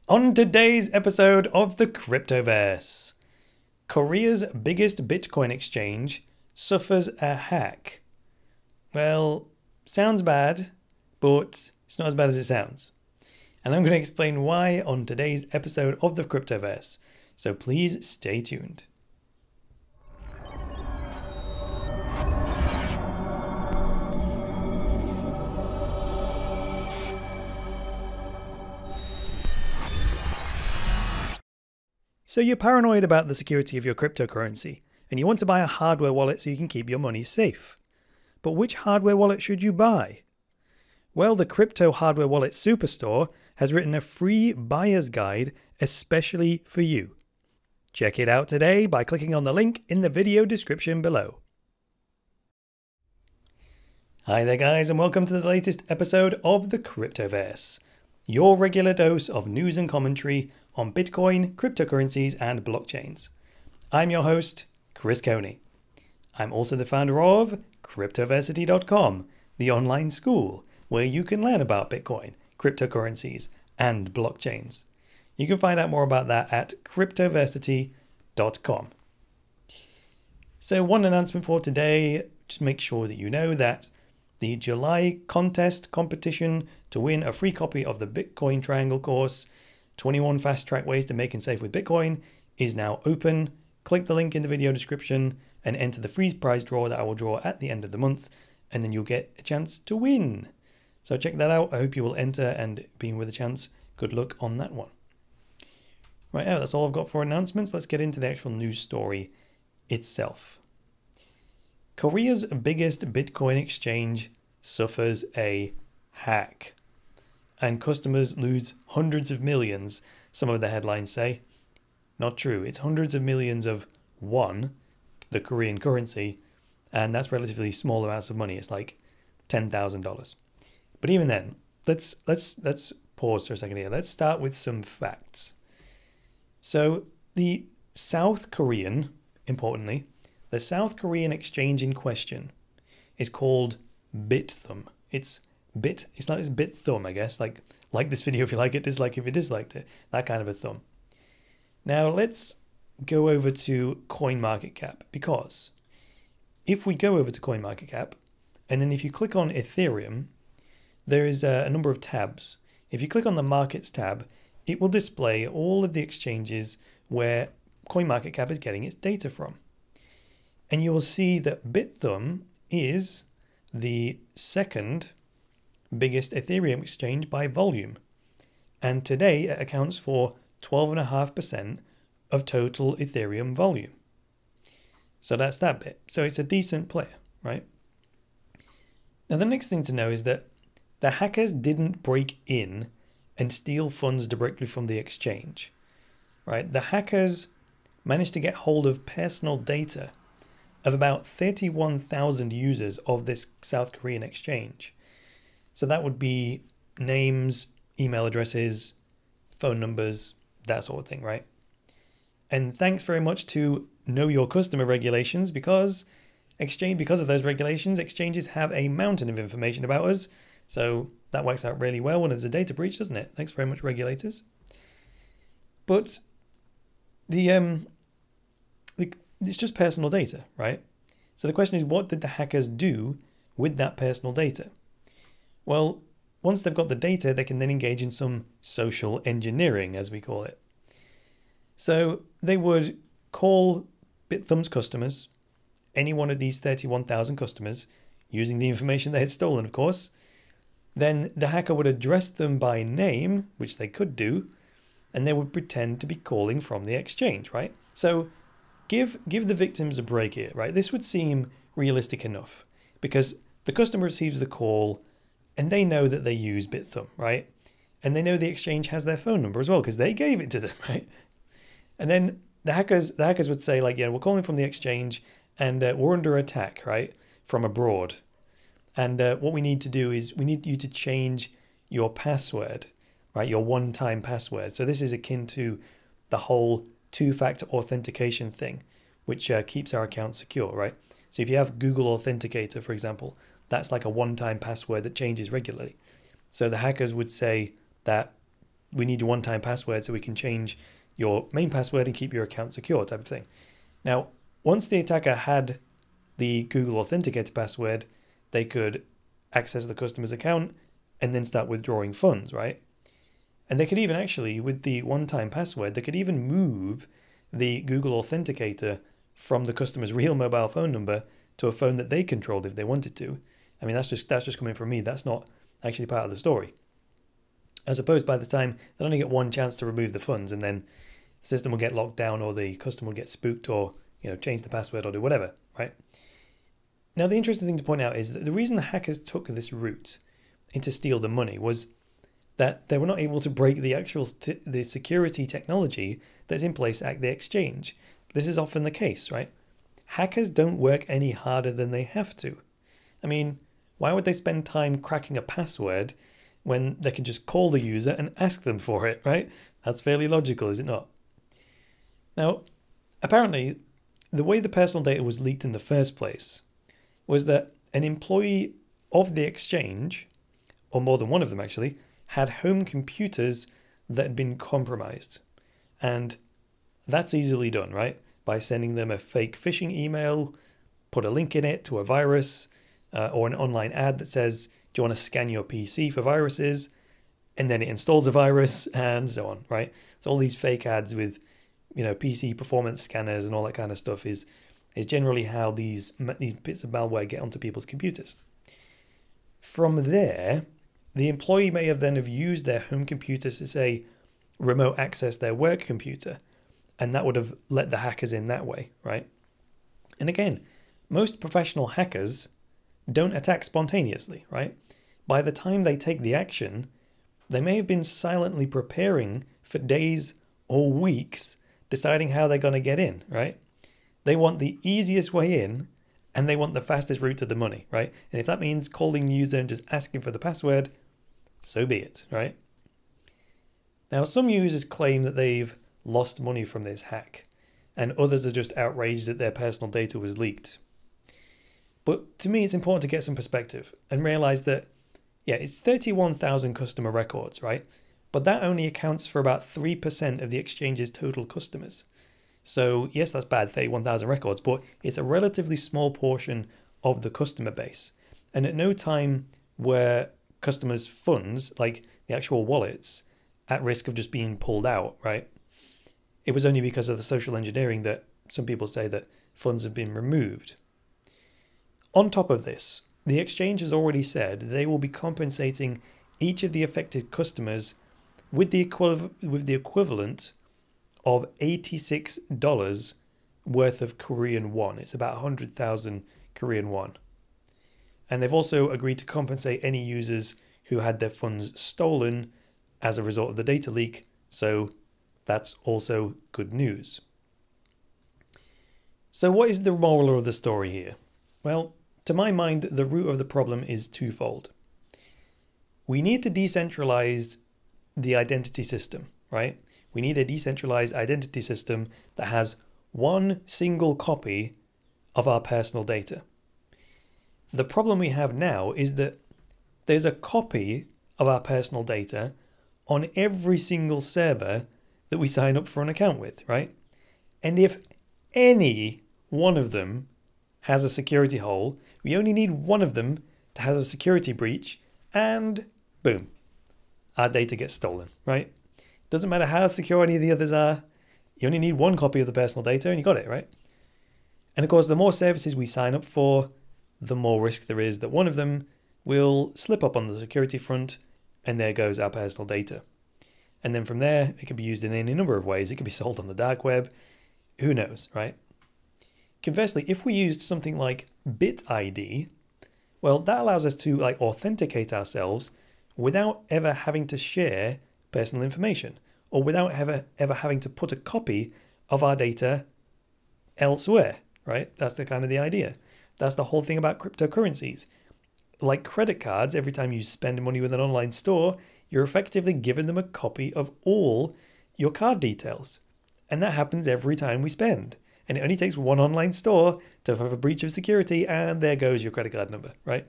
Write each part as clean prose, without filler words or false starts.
On today's episode of the Cryptoverse, Korea's biggest Bitcoin exchange suffers a hack. Well, sounds bad, but it's not as bad as it sounds. And I'm going to explain why on today's episode of the Cryptoverse, so please stay tuned. So you're paranoid about the security of your cryptocurrency, and you want to buy a hardware wallet so you can keep your money safe. But which hardware wallet should you buy? Well, the Crypto Hardware Wallet Superstore has written a free buyer's guide especially for you. Check it out today by clicking on the link in the video description below. Hi there guys, and welcome to the latest episode of the Cryptoverse, your regular dose of news and commentary on Bitcoin, cryptocurrencies, and blockchains. I'm your host, Chris Coney. I'm also the founder of Cryptoversity.com, the online school where you can learn about Bitcoin, cryptocurrencies, and blockchains. You can find out more about that at Cryptoversity.com. So one announcement for today, just make sure that you know that the July competition to win a free copy of the Bitcoin Triangle course, 21 fast track ways to make and save with Bitcoin, is now open. Click the link in the video description and enter the free prize draw that I will draw at the end of the month, and then you'll get a chance to win. So check that out. I hope you will enter and be with a chance. Good luck on that one. Right now, that's all I've got for announcements. Let's get into the actual news story itself. Korea's biggest Bitcoin exchange suffers a hack, and customers lose hundreds of millions, some of the headlines say. Not true. It's hundreds of millions of won, the Korean currency, and that's relatively small amounts of money. It's like $10,000. But even then, let's pause for a second here. Let's start with some facts. So the South Korean, importantly, the South Korean exchange in question is called BitThumb. It's BitThumb, I guess. Like this video if you like it, dislike if you disliked it. That kind of a thumb. Now let's go over to CoinMarketCap, because if we go over to CoinMarketCap, and then if you click on Ethereum, there is a number of tabs. If you click on the Markets tab, it will display all of the exchanges where CoinMarketCap is getting its data from. And you will see that BitThumb is the second biggest Ethereum exchange by volume. And today it accounts for 12.5% of total Ethereum volume. So that's that bit. So it's a decent player, right? Now the next thing to know is that the hackers didn't break in and steal funds directly from the exchange, right? The hackers managed to get hold of personal data of about 31,000 users of this South Korean exchange. So that would be names, email addresses, phone numbers, that sort of thing, right? And thanks very much to Know Your Customer regulations, because of those regulations, exchanges have a mountain of information about us. So that works out really well when it's a data breach, doesn't it? Thanks very much, regulators. But it's just personal data, right? So the question is, what did the hackers do with that personal data? Well, once they've got the data, they can then engage in some social engineering, as we call it. So they would call BitThumb's customers, any one of these 31,000 customers, using the information they had stolen, of course. Then the hacker would address them by name, which they could do, and they would pretend to be calling from the exchange, right? So give the victims a break here, right? This would seem realistic enough, because the customer receives the call and they know that they use BitThumb, right? And they know the exchange has their phone number as well, because they gave it to them, right? And then the hackers would say, like, yeah, we're calling from the exchange and we're under attack, right, from abroad. And what we need to do is we need you to change your password, right, your one-time password. So this is akin to the whole two-factor authentication thing, which keeps our account secure, right? So if you have Google Authenticator, for example, that's like a one-time password that changes regularly. So the hackers would say that we need your one-time password so we can change your main password and keep your account secure type of thing. Now, once the attacker had the Google Authenticator password, they could access the customer's account and then start withdrawing funds, right? And they could even actually, with the one-time password, they could even move the Google Authenticator from the customer's real mobile phone number to a phone that they controlled if they wanted to. I mean, that's just coming from me. That's not actually part of the story. I suppose by the time they'll only get one chance to remove the funds, and then the system will get locked down, or the customer will get spooked, or change the password, or do whatever, right? Now, the interesting thing to point out is that the reason the hackers took this route to steal the money was that they were not able to break the actual the security technology that's in place at the exchange. This is often the case, right? Hackers don't work any harder than they have to. I mean, why would they spend time cracking a password when they can just call the user and ask them for it, right? That's fairly logical, is it not? Now, apparently, the way the personal data was leaked in the first place was that an employee of the exchange, or more than one of them actually, had home computers that had been compromised. And that's easily done, right? By sending them a fake phishing email, put a link in it to a virus, or an online ad that says, do you want to scan your PC for viruses? And then it installs a virus and so on, right? So all these fake ads with, PC performance scanners and all that kind of stuff is generally how these bits of malware get onto people's computers. From there, the employee may have used their home computers to, say, remote access their work computer, and that would have let the hackers in that way, right? And again, most professional hackers don't attack spontaneously, right? By the time they take the action, they may have been silently preparing for days or weeks, deciding how they're going to get in, right? They want the easiest way in, and they want the fastest route to the money, right? And if that means calling the user and just asking for the password, so be it, right? Now, some users claim that they've lost money from this hack, and others are just outraged that their personal data was leaked. But to me, it's important to get some perspective and realize that, yeah, it's 31,000 customer records, right? But that only accounts for about 3% of the exchange's total customers. So yes, that's bad, 31,000 records, but it's a relatively small portion of the customer base. And at no time were customers' funds, like the actual wallets, at risk of just being pulled out, right? It was only because of the social engineering that some people say that funds have been removed. On top of this, the exchange has already said they will be compensating each of the affected customers with the equivalent of $86 worth of Korean won. It's about 100,000 Korean won. And they've also agreed to compensate any users who had their funds stolen as a result of the data leak. So that's also good news. So what is the moral of the story here? Well, to my mind, the root of the problem is twofold. We need to decentralize the identity system, right? We need a decentralized identity system that has one single copy of our personal data. The problem we have now is that there's a copy of our personal data on every single server that we sign up for an account with, right? And if any one of them has a security hole, we only need one of them to have a security breach, and boom, our data gets stolen, right? Doesn't matter how secure any of the others are, you only need one copy of the personal data and you got it, right? And of course, the more services we sign up for, the more risk there is that one of them will slip up on the security front, and there goes our personal data. And then from there, it can be used in any number of ways. It can be sold on the dark web. Who knows, right? Conversely, if we used something like BitID, well, that allows us to authenticate ourselves without ever having to share personal information, or without ever having to put a copy of our data elsewhere, right? That's the idea. That's the whole thing about cryptocurrencies. Like credit cards, every time you spend money with an online store, you're effectively giving them a copy of all your card details. And that happens every time we spend. And it only takes one online store to have a breach of security, and there goes your credit card number, right?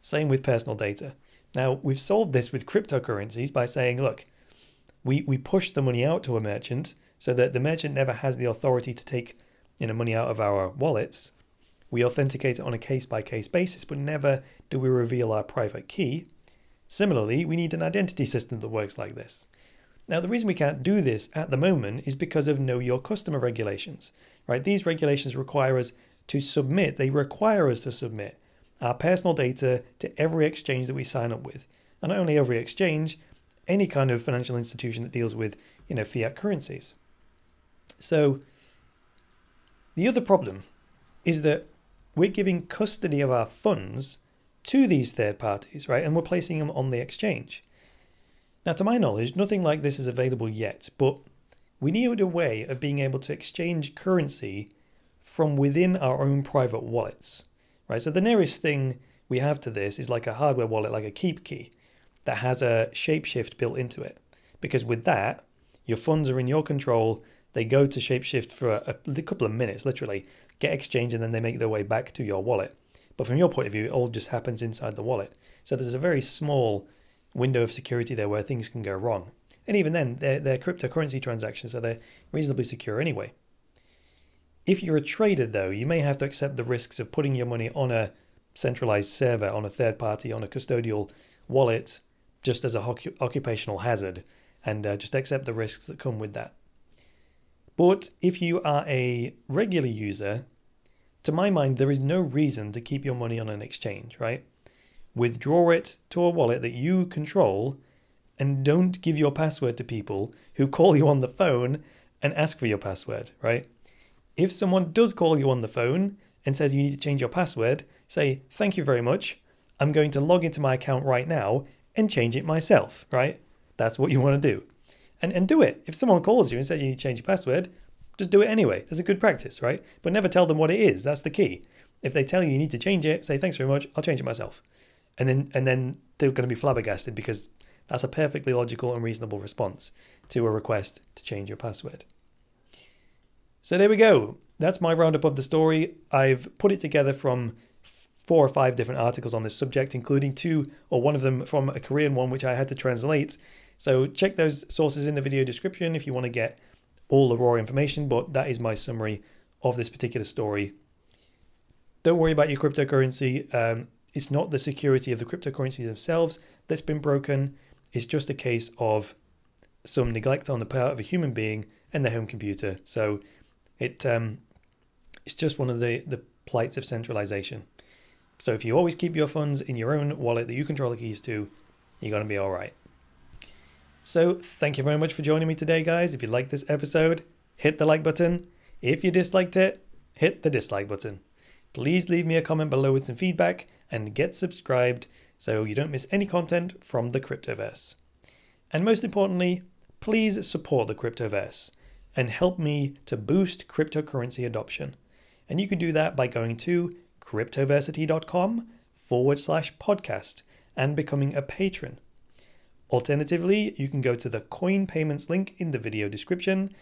Same with personal data. Now, we've solved this with cryptocurrencies by saying, look, we push the money out to a merchant so that the merchant never has the authority to take money out of our wallets. We authenticate it on a case-by-case basis, but never do we reveal our private key. Similarly, we need an identity system that works like this. Now, the reason we can't do this at the moment is because of Know Your Customer regulations, right? These regulations require us to submit, our personal data to every exchange that we sign up with. And not only every exchange, any kind of financial institution that deals with, fiat currencies. So the other problem is that we're giving custody of our funds to these third parties, right? And we're placing them on the exchange. Now, to my knowledge, nothing like this is available yet, but we need a way of being able to exchange currency from within our own private wallets, right? So the nearest thing we have to this is like a hardware wallet, like a Keep Key, that has a Shapeshift built into it. Because with that, your funds are in your control. They go to Shapeshift for a couple of minutes, literally, get exchanged, and then they make their way back to your wallet. But from your point of view, it all just happens inside the wallet. So there's a very small window of security there where things can go wrong. And even then, they're cryptocurrency transactions, so they're reasonably secure anyway. If you're a trader, though, you may have to accept the risks of putting your money on a centralized server, on a third party, on a custodial wallet, just as a occupational hazard, and just accept the risks that come with that. But if you are a regular user, to my mind, there is no reason to keep your money on an exchange, right? Withdraw it to a wallet that you control, and don't give your password to people who call you on the phone and ask for your password, right? If someone does call you on the phone and says you need to change your password, say, thank you very much. I'm going to log into my account right now and change it myself, right? That's what you want to do. And do it. If someone calls you and says you need to change your password, just do it anyway. That's a good practice, right? But never tell them what it is. That's the key. If they tell you need to change it, say, thanks very much, I'll change it myself. And then they're going to be flabbergasted, because that's a perfectly logical and reasonable response to a request to change your password. So there we go. That's my roundup of the story. I've put it together from 4 or 5 different articles on this subject, including 2 or one of them from a Korean one, which I had to translate. So check those sources in the video description if you want to get all the raw information, but that is my summary of this particular story. Don't worry about your cryptocurrency. It's not the security of the cryptocurrencies themselves that's been broken. It's just a case of some neglect on the part of a human being and their home computer. So it's just one of the plights of centralization. So if you always keep your funds in your own wallet that you control the keys to, you're going to be all right. So thank you very much for joining me today, guys. If you liked this episode, hit the like button. If you disliked it, hit the dislike button. Please leave me a comment below with some feedback and get subscribed so you don't miss any content from the Cryptoverse. And most importantly, please support the Cryptoverse and help me to boost cryptocurrency adoption. And you can do that by going to cryptoversity.com/podcast and becoming a patron. Alternatively, you can go to the coin payments link in the video description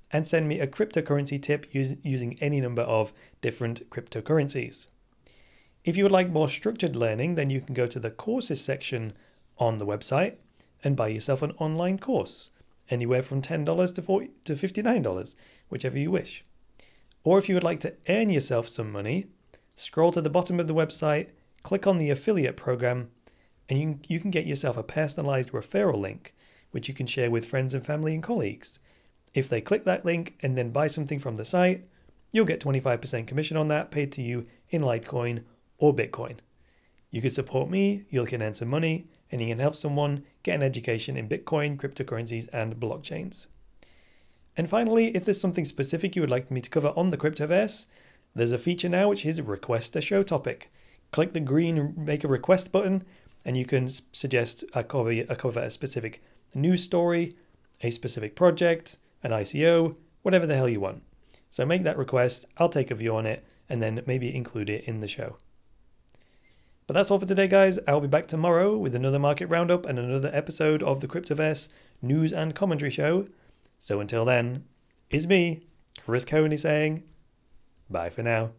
and send me a cryptocurrency tip using any number of different cryptocurrencies. If you would like more structured learning, then you can go to the courses section on the website and buy yourself an online course, anywhere from $10 to $59, whichever you wish. Or if you would like to earn yourself some money, scroll to the bottom of the website, click on the affiliate program, and you can get yourself a personalized referral link, which you can share with friends and family and colleagues. If they click that link and then buy something from the site, you'll get 25% commission on that paid to you in Litecoin or Bitcoin. You can support me, you can earn some money, and you can help someone get an education in Bitcoin, cryptocurrencies, and blockchains. And finally, if there's something specific you would like me to cover on the Cryptoverse, there's a feature now which is request a show topic. Click the green make a request button and you can suggest I cover a specific news story, a specific project, an ICO, whatever the hell you want. So make that request, I'll take a view on it, and then maybe include it in the show. But that's all for today, guys. I'll be back tomorrow with another market roundup and another episode of the Cryptoverse news and commentary show. So until then, it's me, Chris Coney, saying bye for now.